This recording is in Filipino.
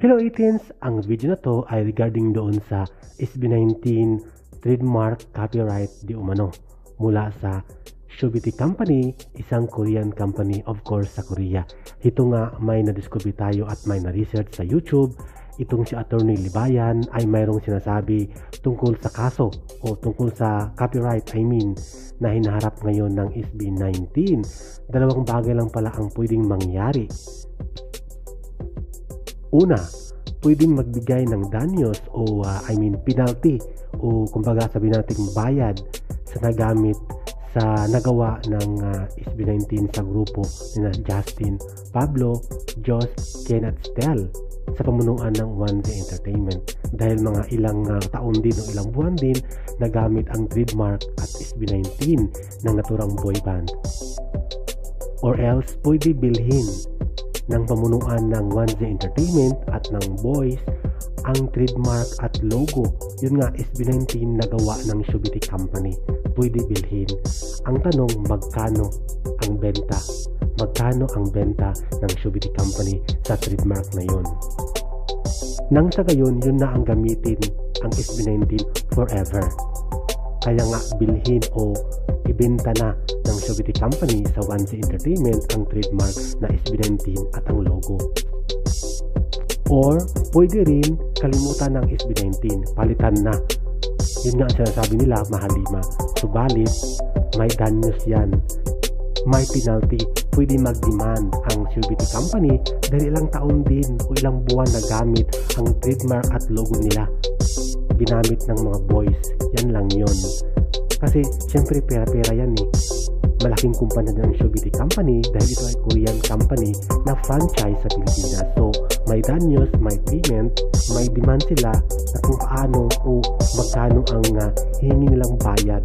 Hello 18s! Ang video na to ay regarding doon sa SB19 trademark copyright di umano mula sa Shubity Company, isang Korean company, of course sa Korea. Ito nga may na-discover tayo at may na-research sa YouTube. Itong si Attorney Libayan ay mayroong sinasabi tungkol sa kaso o tungkol sa copyright na hinaharap ngayon ng SB19. Dalawang bagay lang pala ang pwedeng mangyari. Una, pwedeng magbigay ng danyos o penalty o kumbaga sabihin natin bayad sa nagamit sa nagawa ng SB19 sa grupo ni Justin, Pablo, Joss, Ken at Stel sa pamunuan ng 1Z Entertainment dahil mga ilang taon din o ilang buwan din nagamit ang trademark at SB19 ng naturang boy band. Or else pwede bilhin ng pamunuan ng 1Z Entertainment at ng boys ang trademark at logo. Yun nga, SB19 nagawa ng Shubity Company. Pwede bilhin. Ang tanong, magkano ang benta? Magkano ang benta ng Shubity Company sa trademark na yun? Nang sa gayon, yun na ang gamitin ang SB19 forever. Kaya nga bilhin o ibenta na ng Shubity Company sa 1Z Entertainment ang trademark na SB19 at ang logo. Or pwede rin kalimutan ng SB19, palitan na. Yun nga ang sinasabi nila, mahalima. Subalit, may danyos yan. May penalty. Pwede mag-demand ang Shubity Company dahil ilang taon din o ilang buwan na gamit ang trademark at logo nila. Ginamit ng mga boys. Yan lang yun. Kasi siyempre pera-pera yan eh. Malaking kumpanya ng Shubity Company dahil ito ay Korean company na franchise sa Pilipinas. So may danyos, may payment, may demand sila na kung paano o magkano ang hihingi nilang bayad.